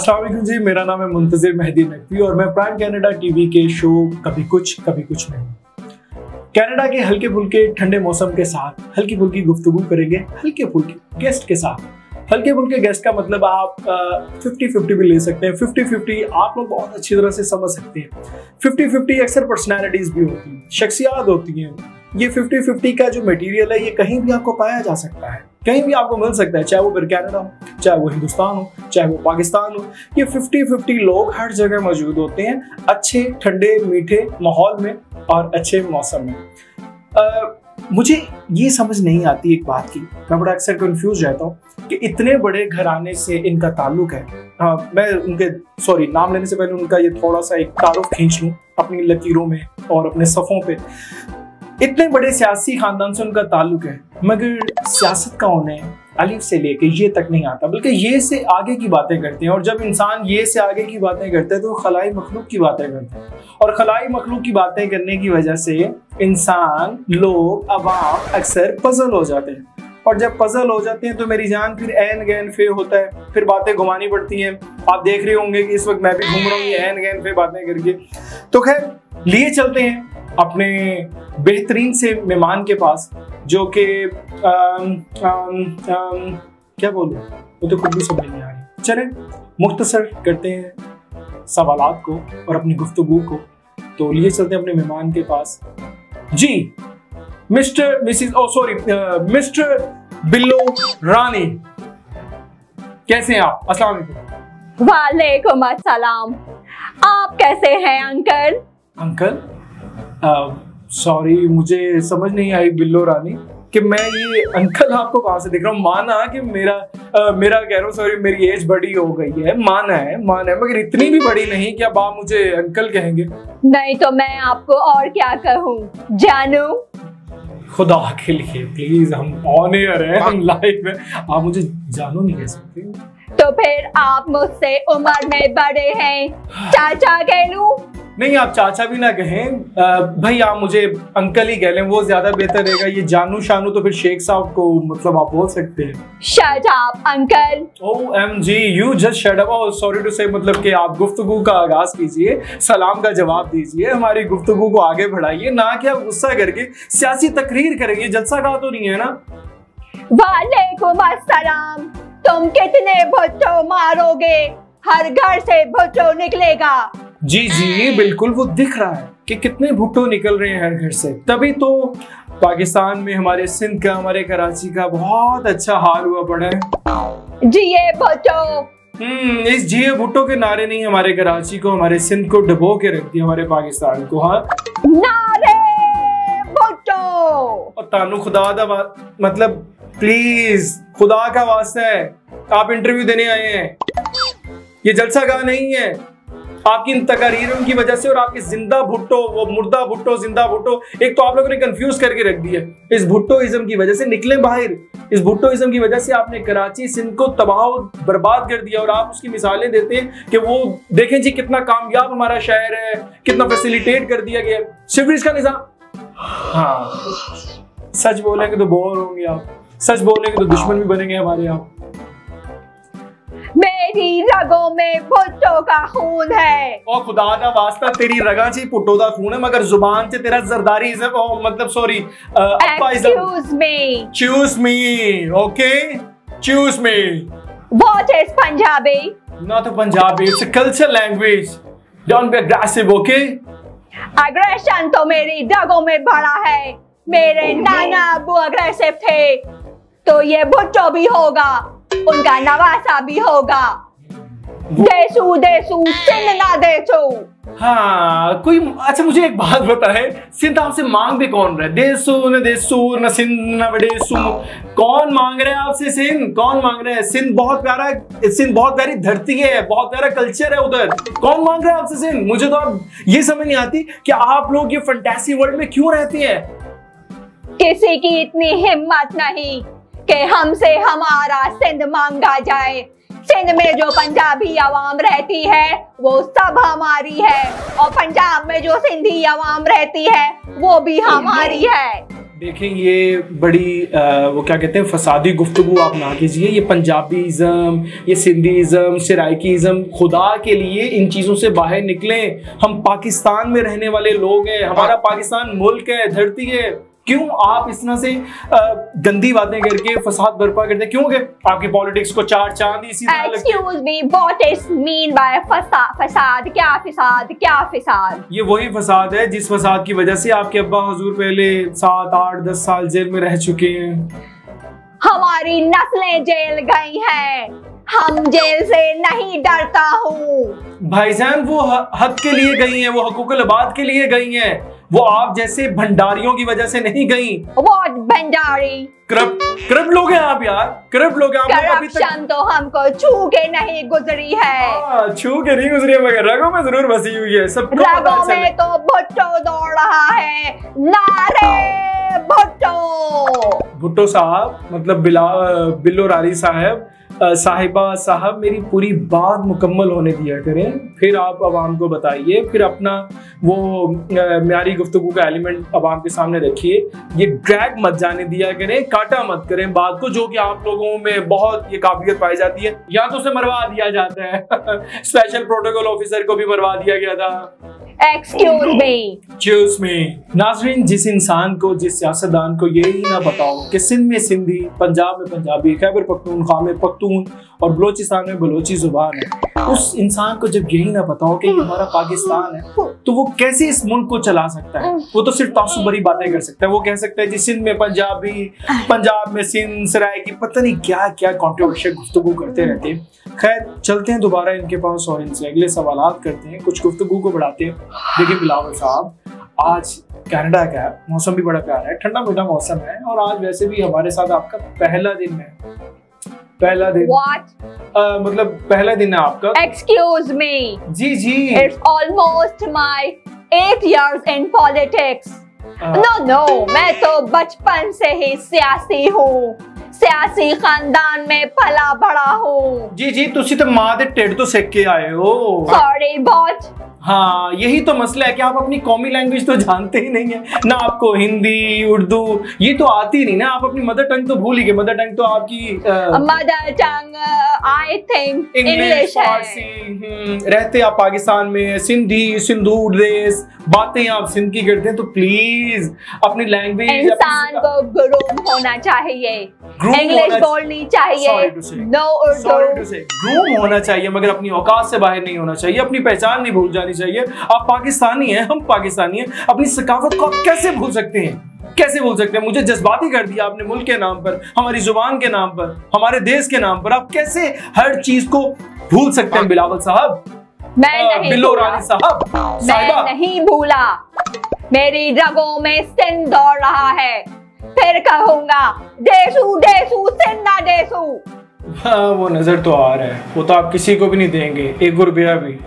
अस्सलाम वालेकुम जी, मेरा नाम है मुंतजिर मेहदी नकवी और मैं प्राइम कनाडा टीवी के शो कभी कुछ में हूँ। कनाडा के हल्के फुल्के ठंडे मौसम के साथ हल्की फुल्की गुफ्तगू करेंगे हल्के फुल्के गेस्ट के साथ। हल्के फुल्के गेस्ट का मतलब आप 50-50 भी ले सकते हैं। 50-50 आप लोग बहुत अच्छी तरह से समझ सकते हैं। 50-50 अक्सर पर्सनैलिटीज भी होती हैं, शख्सियात होती हैं। ये 50-50 का जो मटेरियल है ये कहीं भी आपको पाया जा सकता है, कहीं भी आपको मिल सकता है, चाहे वो फिर कनाडा हो, चाहे वो हिंदुस्तान हो, चाहे वो पाकिस्तान हो। ये 50-50 लोग हर जगह मौजूद होते हैं, अच्छे ठंडे मीठे माहौल में और अच्छे मौसम में। मुझे ये समझ नहीं आती एक बात की, मैं बड़ा अक्सर कंफ्यूज रहता हूँ कि इतने बड़े घराने से इनका ताल्लुक है। मैं उनके नाम लेने से पहले उनका ये थोड़ा सा एक तारुफ खींच लूँ अपनी लकीरों में और अपने सफ़ों पे। इतने बड़े सियासी खानदान से उनका ताल्लुक है, मगर सियासत का उन्हें अलिफ से लेके ये तक नहीं आता, बल्कि ये से आगे की बातें करते हैं। और जब इंसान ये से आगे की बातें करते हैं तो खलाई मखलूक की बातें करते हैं, और खलाई मखलूक की बातें करने की वजह से इंसान, लोग, अवाम अक्सर पजल हो जाते हैं। और जब पजल हो जाते हैं तो मेरी जान फिर ऐन गैन फे होता है, फिर बातें घुमानी पड़ती हैं। आप देख रहे होंगे कि इस वक्त मैं भी घूम रहा हूँ ये ऐन गैन फे बातें करके। तो खैर लिए चलते हैं अपने बेहतरीन से मेहमान के पास, जो कि क्या बोलूं, वो तो कुछ भी समझ नहीं आ रही। चले मुख्तसर करते हैं सवालात को और अपनी गुफ्तगू को। तो लिए चलते हैं अपने मेहमान के पास। जी मिस्टर बिल्लो रानी, कैसे हैं आप? अस्सलाम वालेकुम। वालेकुम अस्सलाम। आप कैसे हैं अंकल? अंकल सॉरी, मुझे समझ नहीं आई बिल्लो रानी कि मैं ये अंकल आपको कहाँ से देख रहा हूँ। माना कि मेरा कह रहा हूँ, सॉरी मेरी एज बड़ी हो गई है, माना है मगर इतनी भी बड़ी नहीं कि अब आप मुझे अंकल कहेंगे। नहीं तो मैं आपको और क्या कहूँ जानू? खुदा के लिए प्लीज, हम ऑन एयर हैं, हम लाइव हैं, आप मुझे जानू नहीं कह सकते। तो फिर आप मुझसे उम्र में बड़े हैं, चाचा कह लूं? नहीं, आप चाचा भी ना कहें भाई, आप मुझे अंकल ही कह लें, वो ज्यादा बेहतर रहेगा। ये जानू शानू तो फिर शेख साहब को मतलब आप बोल सकते हैं। Shut up uncle. OMG, you just shut up। Sorry to say, मतलब कि आप गुफ्तगू का आगाज कीजिए, सलाम का जवाब दीजिए, हमारी गुफ्तगू को आगे बढ़ाइए, ना कि आप गुस्सा करके सियासी तकरीर करेंगे। जलसा का तो नहीं है ना? वालेकुम अस्सलाम। तुम कितने भुट्टो मारोगे? हर घर से भुट्टो निकलेगा। जी बिल्कुल, वो दिख रहा है कि कितने भुट्टो निकल रहे हैं हर घर से। तभी तो पाकिस्तान में हमारे सिंध का, हमारे कराची का बहुत अच्छा हाल हुआ पड़ा है। जिए भुट्टो। इस जिए भुट्टो के नारे नहीं हमारे कराची को, हमारे सिंध को डुबो के रख दिया, हमारे पाकिस्तान को। हाँ, नारे भुट्टो। और तानू खुदा दा मतलब प्लीज, खुदा का वास्ता है, आप इंटरव्यू देने आए हैं, ये जलसा गाह नहीं है। आपकी इन तकारीरों की वजह से और आपके जिंदा भुट्टो, वो मुर्दा भुट्टो, जिंदा भुट्टो, एक तो आप लोगों ने कंफ्यूज करके रख दिया। इस भुट्टोइज्म की वजह से निकले बाहर। इस भुट्टोइज्म की वजह से आपने कराची, सिंध को तबाह बर्बाद कर दिया। और आप उसकी मिसालें देते हैं कि वो देखें जी कितना कामयाब हमारा शहर है, कितना फैसिलिटेट कर दिया गया। सिवरेज का निजाम। हाँ, सच बोलेंगे तो बोर होंगे आप, सच बोलेंगे तो दुश्मन भी बनेंगे हमारे। आप, मेरी रगों में भुट्टो का खून है। और खुदा का वास्ता, तेरी रगा ची भुट्टो का खून है, मगर जुबान से तेरा जरदारी इज़म, मतलब sorry, choose me, okay? Choose me. What is Punjabi? Not a Punjabi, it's a cultural language. Don't be aggressive, okay? Aggression तो मेरी रगों में भरा है। मेरे नाना अबू अग्रेसिव थे, तो ये भुट्टो भी होगा, उनका नवासा भी होगा। देसू देसू सिंध ना देसू। हाँ, कोई अच्छा मुझे एक बात बता है, सिंध आपसे मांग भी कौन रहा है? देसू न देसू न सिंध न बडेसू, कौन मांग रहा है आपसे सिंध? कौन मांग रहा है? सिंध बहुत प्यारा, सिंध बहुत प्यारी धरती है, बहुत प्यारा कल्चर है उधर। कौन मांग रहा है आपसे सिंध? मुझे तो अब ये समझ नहीं आती कि आप लोग ये फंटेसी वर्ल्ड में क्यों रहते हैं। किसी की इतनी हिम्मत नहीं कि हमसे हमारा सिंध मांगा जाए। सिंध में जो पंजाबी अवाम रहती है वो सब हमारी है, और पंजाब में जो सिंधी अवाम रहती है वो भी हमारी है। देखें ये बड़ी वो क्या कहते हैं फसादी गुफ्तगू आप ना कीजिए। ये पंजाबीज़म, ये सिंधीज़म, सराइकीज़म, खुदा के लिए इन चीज़ों से बाहर निकलें। हम पाकिस्तान में रहने वाले लोग हैं, हमारा पाकिस्तान मुल्क है, धरती है। क्यों आप इस तरह से गंदी बातें करके फसाद बर्पा करते हैं? क्यों के आपकी पॉलिटिक्स को चार चांद इसी तरह लगते हैं? Excuse me, what is mean by फसाद? क्या फसाद? क्या फसाद? ये वही फसाद है जिस फसाद की वजह से आपके अब्बा हुजूर पहले 7, 8, 10 साल जेल में रह चुके हैं। हमारी नस्लें जेल गई हैं, हम जेल से नहीं डरता हूँ। भाईजान वो हक के लिए गई हैं, वो हकूकुल इबाद के लिए गई हैं। वो आप जैसे भंडारियों की वजह से नहीं गई। What भंडारी? करप्ट लोग हैं आप यार, करप्ट लोग हैं आप। करप्शन तो हमको छू के नहीं गुजरी है। छू के नहीं गुजरी है मगर रगों में जरूर बसी हुई है। सबको रगों में तो भुट्टो दौड़ रहा है। नारे भुट्टो। भुट्टो साहब मतलब बिल्लो रानी साहब, साहिबा साहब, मेरी पूरी बात मुकम्मल होने दिया करें, फिर आप अवाम को बताइए, फिर अपना वो म्यारी गुफ्तगू का एलिमेंट अवाम के सामने रखिए। ये ड्रैग मत जाने दिया करें, काटा मत करें बात को, जो कि आप लोगों में बहुत ये काबिलियत पाई जाती है। या तो उसे मरवा दिया जाता है स्पेशल प्रोटोकॉल ऑफिसर को भी मरवा दिया गया था। Excuse me. नाज़रीन, जिस इंसान को, जिस सियासतदान को यही ना पता हो कि सिंध में सिंधी, पंजाब में पंजाबी, खैबर पख्तूनख्वा में पख्तून और बलोचिस्तान में बलोची जुबान है, उस इंसान को जब यही ना पता हो कि ये हमारा पाकिस्तान है, तो वो कैसे इस मुल्क को चला सकता है? वो तो सिर्फ तासुब भरी बातें कर सकता है। वो कह सकता है जी सिंध में पंजाबी, पंजाब में सिंध, सराइकी, पता नहीं क्या क्या कंट्रोवर्शियल गुफ्तगू करते रहते हैं। खैर चलते हैं दोबारा इनके पास और इनसे अगले सवालात करते हैं, कुछ गुफ्तगू को बढ़ाते हैं। देखिए बिलावल साहब, आज कनाडा का मौसम भी बड़ा प्यारा है, ठंडा मीठा मौसम है, और आज वैसे भी हमारे साथ आपका पहला दिन है। पहला दिन मतलब पहला दिन है आपका। Excuse me. Ji ji. It's almost my 8 years in politics. No, मैं तो बचपन से ही सियासी हूँ, सियासी खानदान में पला बड़ा हूँ। जी जी, तुसी तो माँ दे टेढ़ तो सेक के आए हो। Sorry, but हाँ, यही तो मसला है कि आप अपनी कौमी लैंग्वेज तो जानते ही नहीं है ना। आपको हिंदी, उर्दू ये तो आती नहीं ना। आप अपनी मदर टंग तो भूल ही गए। मदर टंग तो आपकी mother tongue I think English है। रहते आप पाकिस्तान में, सिंधी, सिंधु देश, बातें आप सिंध की करते हैं, तो प्लीज अपनी लैंग्वेज। इंसान को ग्रूम होना चाहिए, इंग्लिश बोलनी चाहिए, नो उर्दू। ग्रूम होना चाहिए मगर अपनी औकात से बाहर नहीं होना चाहिए, अपनी पहचान नहीं भूल जानी चाहिए। आप पाकिस्तानी हैं, हम पाकिस्तानी हैं, अपनी सकाफत को आप कैसे भूल सकते हैं? कैसे भूल सकते हैं? मुझे जज्बाती कर दिया आपने मुल्क के नाम पर, हमारी जुबान के नाम पर, हमारे देश के नाम पर। आप कैसे हर चीज को भूल सकते हैं बिलावल साहब? बिल्लो रानी साहब, मैं नहीं भूला। मेरी रगों में सिंध दौड़ रहा है। फिर कहूंगा देसू देसू सिंधा देसू। हाँ, वो नजर तो आ रहा है। वो तो आप किसी को भी नहीं देंगे, 1 रुपया भी,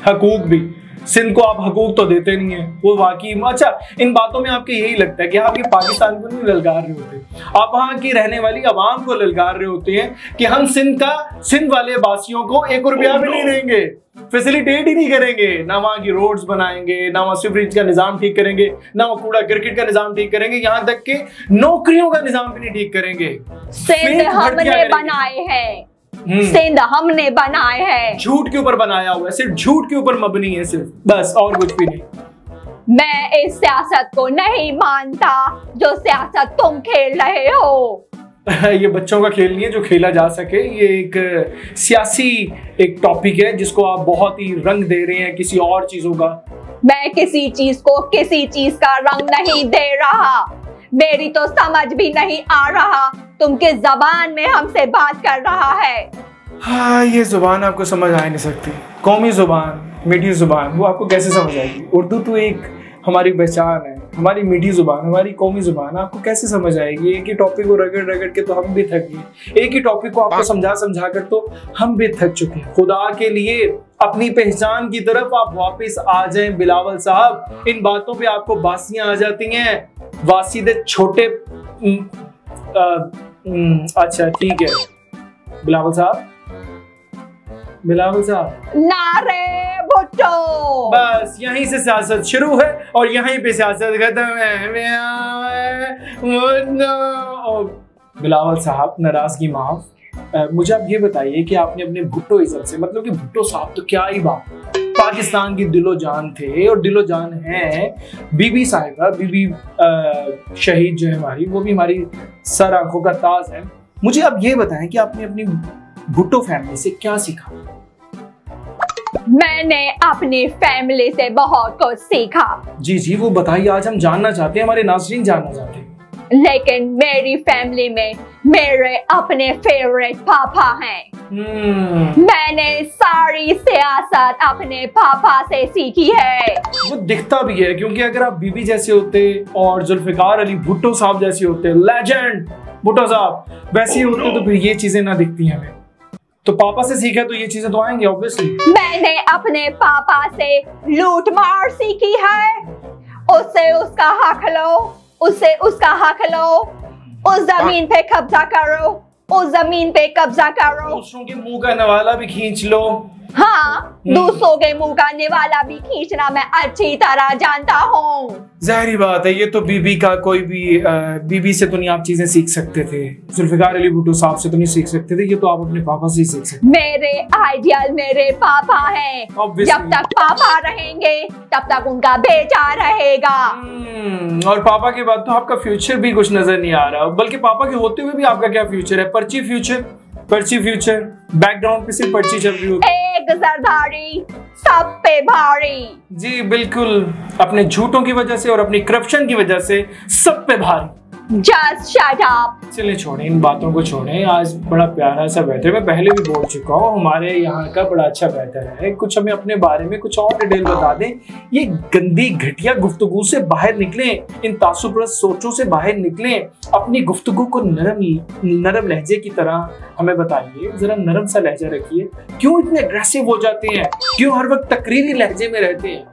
हकूक भी। सिंध को आप हकूक तो देते नहीं है। वो वाकई अच्छा, इन बातों में आपको यही लगता है कि आप ये पाकिस्तान को नहीं ललकार रहे होते, आप वहाँ की रहने वाली आवाम को ललकार रहे होते हैं कि हम सिंध वाले वासियों को 1 रुपया भी नहीं देंगे, फैसिलिटेट ही नहीं करेंगे, ना वहाँ की रोड्स बनाएंगे, ना वहाँ सीवरेज का निजाम ठीक करेंगे, ना वहाँ कूड़ा क्रिकेट का निजाम ठीक करेंगे, यहाँ तक के नौकरियों का निजाम भी नहीं ठीक करेंगे। सिंध हमने बनाए हैं, सिंध हमने बनाए हैं। झूठ के ऊपर बनाया हुआ है, सिर्फ झूठ के ऊपर मबनी है सिर्फ, बस और कुछ भी नहीं। मैं इस सियासत को नहीं मानता जो सियासत तुम खेल रहे हो। ये बच्चों का खेल नहीं है जो खेला जा सके। ये एक सियासी एक टॉपिक है जिसको आप बहुत ही रंग दे रहे हैं किसी और चीजों का। मैं किसी चीज को किसी चीज का रंग नहीं दे रहा। मेरी तो समझ भी नहीं आ रहा तुम किस जबान में हमसे बात कर रहा है। हाँ, ये जुबान आपको समझ आ नहीं सकती। कौमी जुबान, मीठी जुबान, वो आपको कैसे समझ आएगी? उर्दू तो एक हमारी पहचान है, हमारी मीठी जुबान, हमारी कौमी जुबान, आपको कैसे समझ आएगी? एक ही टॉपिक को रगड़ रगड़ के तो हम भी थक गए। एक ही टॉपिक को आपको समझा समझा कर तो हम भी थक चुके हैं। खुदा के लिए अपनी पहचान की तरफ आप वापस आ जाएं बिलावल साहब। इन बातों पे आपको बासियां आ जाती हैं, वासीदे छोटे। अच्छा ठीक है बिलावल साहब, बिलावल साहब? नारे भुट्टो। बस यहीं से सियासत शुरू है और यहीं पे सियासत खत्म है। बिलावल साहब, नाराजगी माफ। मुझे आप ये बताइए कि आपने अपने भुट्टोइज्म से, मतलब कि भुट्टो साहब तो क्या ही बात, पाकिस्तान की दिलो जान थे और दिलो जान है। बीबी साहिबा, बीबी शहीद जो है हमारी, वो भी हमारी सर आंखों का ताज है। मुझे आप ये बताएं कि आपने अपनी भुट्टो फैमिली से क्या सीखा? मैंने अपनी फैमिली से बहुत कुछ सीखा। जी जी, वो बताइए, आज हम जानना चाहते हैं, हमारे नाज़रीन जानना चाहते हैं। लेकिन मेरी फैमिली में मेरे अपने फेवरेट पापा हैं। मैंने सारी सियासत अपने पापा से सीखी है। वो दिखता भी है, क्योंकि अगर आप बीबी जैसे होते और जुल्फिकार अली भुट्टो साहब जैसे होते, लेजेंड भुट्टो साहब वैसे ही होते, तो फिर ये चीजें ना दिखती हैं हमें। तो पापा से सीखा तो ये चीजें तो आएंगी ऑब्वियसली। मैंने अपने पापा से लूट मार सीखी है। उससे उसका हक लो, उससे उसका हक लो, उस जमीन पे कब्जा करो, उस जमीन पे कब्जा करो। दूसरों के मुंह का नवाला भी खींच लो। हाँ, दूसरों के मुंह का निवाला भी खींचना मैं अच्छी तरह जानता हूँ। जाहिर बात है, ये तो बीबी का कोई भी बीबी से तो नहीं आप चीजें सीख सकते थे, जुल्फिकार अली भुट्टो साहब से तो नहीं सीख सकते थे, ये तो आप अपने पापा से ही सीख सकते। मेरे आइडियल मेरे पापा हैं। जब तक पापा रहेंगे तब तक उनका बेटा रहेगा। और पापा के बाद तो आपका फ्यूचर भी कुछ नजर नहीं आ रहा, बल्कि पापा के होते हुए भी आपका क्या फ्यूचर है? पर्ची फ्यूचर, पर्ची फ्यूचर, बैकग्राउंड पे सिर्फ पर्ची चल रही होती है। एक जरदारी सब पे भारी। जी बिल्कुल, अपने झूठों की वजह से और अपनी करप्शन की वजह से सब पे भारी। Just shut up। चलिए छोड़ें इन बातों को, छोड़ें। आज बड़ा प्यारा सा वेदर, मैं पहले भी बोल चुका हूँ हमारे यहाँ का बड़ा अच्छा वेदर है। कुछ हमें अपने बारे में कुछ और डिटेल बता दें। ये गंदी घटिया गुफ्तगू से बाहर निकलें, इन तासुबरस्त सोचों से बाहर निकलें, अपनी गुफ्तगू को नरम लहजे की तरह हमें बताइए। जरा नरम सा लहजा रखिए। क्यों इतने अग्रेसिव हो जाते हैं? क्यों हर वक्त तकरीरी लहजे में रहते हैं?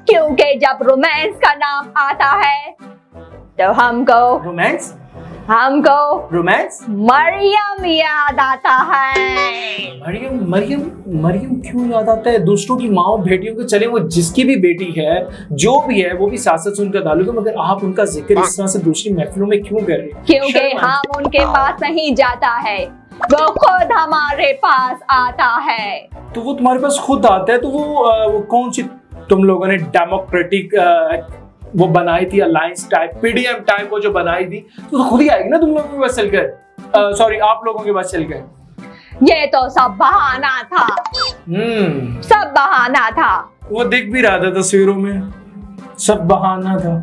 क्योंकि जब रोमांस का नाम आता है तो हमको रोमांस मरियम याद आता है। मरियम क्यों याद आता है? दूसरों की माँ बेटियों को, चले वो जिसकी भी बेटी है, जो भी है, वो भी सियासत से उनका ताल्लुक है, मगर आप उनका जिक्र इस तरह से दूसरी महफिलों में क्यों कर रहे हैं? क्योंकि हम उनके पास नहीं जाता है, वो खुद हमारे पास आता है। तो वो तुम्हारे पास खुद आता है, तो वो कौन सी तुम लोगों ने डेमोक्रेटिक वो बनाई थी, अलायंस टाइप, पीडीएम टाइप, वो जो बनाई थी, तो खुद ही आएगी ना तुम लोगों के पास चलकर। सॉरी, आप लोगों के पास चलकर। ये तो सब बहाना था। सब बहाना था। वो दिख भी रहा था तस्वीरों में, सब बहाना था।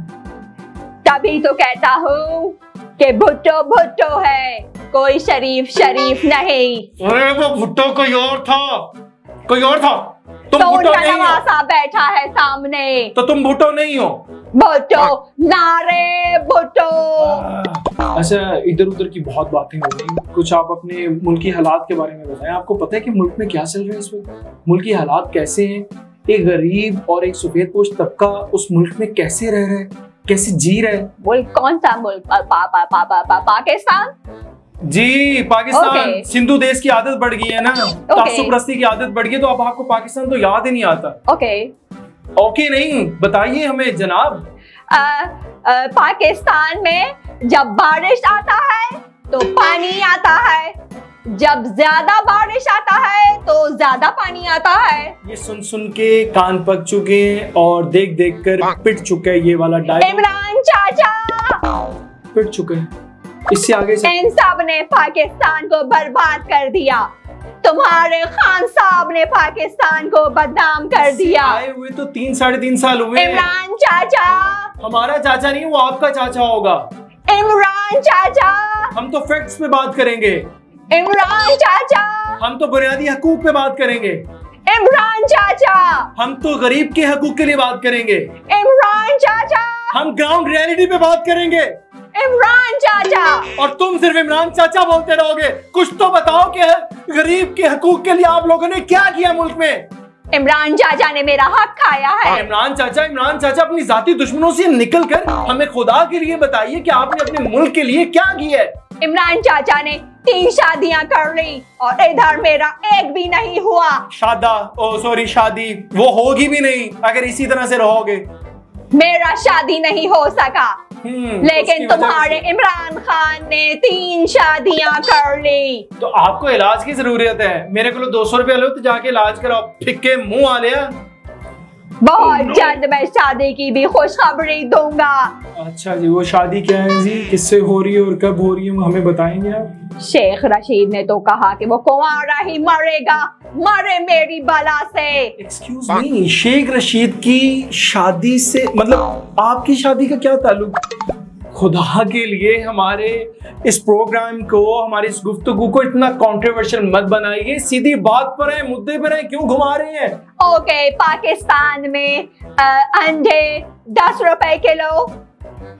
तभी तो कहता हूँ कि भुट्टो भुट्टो है, कोई शरीफ नहीं। अरे वो भुट्टो कोई और था, कोई और था। तुम तो भुट्टो उनका नहीं नवासा हो। बैठा है सामने। तो तुम भुट्टो नहीं हो। भुट्टो, नारे भुट्टो। अच्छा, इधर उधर की बहुत बातें हो रही, कुछ आप अपने मुल्क की हालात के बारे में बताएं। आपको पता है कि मुल्क में क्या चल रहा है इस वक्त? मुल्क की हालात कैसे हैं? एक गरीब और एक सफेदपोश तबका उस मुल्क में कैसे रह रहा है, कैसे जी रहा है? मुल्क कौन सा मुल्क? पाकिस्तान। जी पाकिस्तान। सिंधु देश की आदत बढ़ गई है ना, तासुबरस्ती की आदत बढ़ गई, तो अब आपको पाकिस्तान तो याद ही नहीं आता। ओके नहीं, बताइए हमें जनाब। पाकिस्तान में जब बारिश आता है तो पानी आता है, जब ज्यादा बारिश आता है तो ज्यादा पानी आता है। ये सुन सुन के कान पक चुके हैं और देख देख कर पिट चुके हैं ये वाला डायलॉग। इमरान चाचा पिट चुके हैं। इससे आगे इन सब ने पाकिस्तान को बर्बाद कर दिया। तुम्हारे खान साहब ने पाकिस्तान को बदनाम कर दिया। आए हुए तो 3-3.5 साल हुए। इमरान चाचा। हमारा चाचा नहीं, वो आपका चाचा होगा। इमरान चाचा। हम तो फैक्ट्स पे बात करेंगे। इमरान चाचा। हम तो बुनियादी हकूक पे बात करेंगे। इमरान चाचा। हम तो गरीब के हकूक के लिए बात करेंगे। इमरान चाचा। हम ग्राउंड रियलिटी पे बात करेंगे। इमरान चाचा। और तुम सिर्फ इमरान चाचा बोलते रहोगे। कुछ तो बताओ कि गरीब के हकूक के लिए आप लोगों ने क्या किया मुल्क में? इमरान चाचा ने मेरा हक खाया है। इमरान चाचा अपनी जाती दुश्मनों से निकल कर हमें खुदा के लिए बताइए कि आपने अपने मुल्क के लिए क्या किया है। इमरान चाचा ने 3 शादियां कर ली और इधर मेरा एक भी नहीं हुआ। शादी वो होगी भी नहीं अगर इसी तरह से रहोगे। मेरा शादी नहीं हो सका, लेकिन तुम्हारे इमरान खान ने 3 शादियां कर ली। तो आपको इलाज की जरूरत है, मेरे को 200 रुपया लो तो जाके इलाज कराओ। फिक्के मुंह आ लिया। बहुत जल्द मैं शादी की भी खुशखबरी दूंगा। अच्छा जी, वो शादी क्या है जी, किससे हो रही है और कब हो रही है, हमें बताएंगे आप? शेख रशीद ने तो कहा कि वो कुंवारा ही मरेगा, मरे मेरी बला से। एक्सक्यूज मी, शेख रशीद की शादी से मतलब आपकी शादी का क्या ताल्लुक? खुदा के लिए हमारे इस प्रोग्राम को, हमारी इस गुफ्तगू को इतना कंट्रोवर्शियल मत बनाइए। सीधी बात पर है, मुद्दे पर है, क्यों घुमा रहे हैं? ओके, पाकिस्तान में अंडे 10 रुपए किलो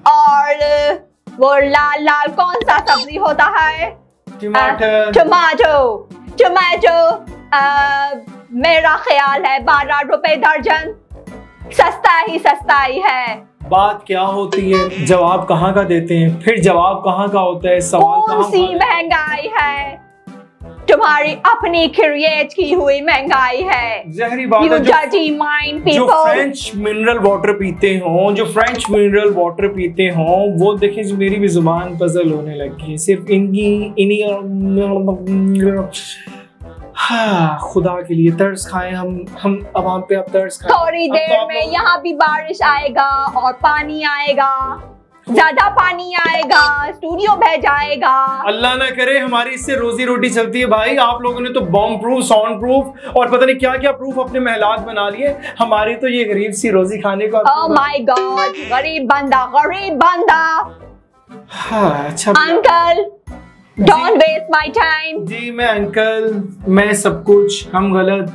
और वो लाल लाल कौन सा सब्जी होता है? टमाटो। मेरा ख्याल है 12 रुपए दर्जन। सस्ता ही है। बात क्या होती है, जवाब कहाँ का देते हैं, फिर जवाब कहाँ का होता है, सवाल कौन सी महंगाई है? तुम्हारी अपनी क्रिएट की हुई महंगाई है। जहरी बात है। जो फ्रेंच मिनरल वाटर पीते हों वो देखिए, मेरी भी जुबान पजल होने लगी है सिर्फ इन्हीं। हाँ, खुदा के लिए तरस खाएं हम अवाम पे, अब तरस खाएं। थोड़ी देर में यहाँ भी बारिश आएगा और पानी आएगा, ज्यादा पानी आएगा, स्टूडियो बह जाएगा। अल्लाह ना करे हमारी इससे रोजी रोटी चलती है भाई। आप लोगों ने तो बॉम्ब प्रूफ, साउंड प्रूफ और पता नहीं क्या क्या प्रूफ अपने महलात बना लिए। हमारी तो ये गरीब सी रोजी खाने का। ओह माय गॉड, गरीब बंदा। हाँ अच्छा uncle, Don't waste my time. जी मैं सब कुछ हम गलत।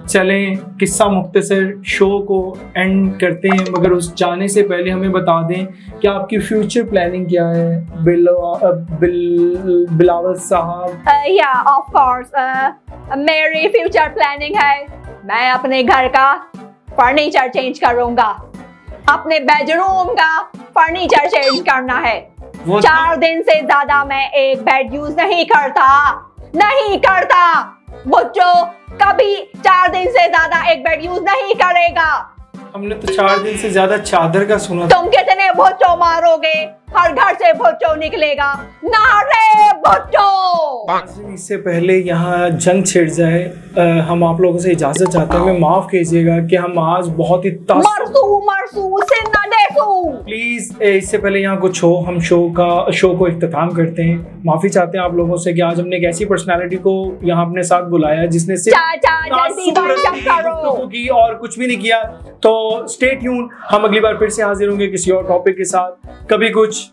चलें किस्सा मुख्तसर शो को एंड करते हैं, मगर उस जाने से पहले हमें बता दें कि आपकी फ्यूचर प्लानिंग क्या है बिलावल साहब? ऑफ कोर्स, मेरी फ्यूचर प्लानिंग है मैं अपने घर का फर्नीचर चेंज करूंगा। अपने बेडरूम का फर्नीचर चेंज करना है। 4 दिन से ज्यादा मैं एक बेड यूज नहीं करता। बच्चों कभी 4 दिन से ज्यादा एक बेड यूज नहीं करेगा। हमने तो 4 दिन से ज्यादा चादर का सुना। तुम कितने भुट्टो मारोगे? हर घर से भुट्टो निकलेगा। नारे भुट्टो। इससे पहले यहाँ जंग छिड़ जाए, हम आप लोगों से इजाजत चाहते हैं। हमें माफ कीजिएगा कि हम आज बहुत ही मरसू से न देखूं। प्लीज इससे पहले यहाँ कुछ हो, हम शो को इख्तिताम करते हैं। माफी चाहते हैं आप लोगों से कि आज हमने एक ऐसी पर्सनालिटी को यहाँ अपने साथ बुलाया जिसने सिर्फ की और कुछ भी नहीं किया। तो स्टे ट्यून, हम अगली बार फिर से हाजिर होंगे किसी और टॉपिक के साथ। कभी कुछ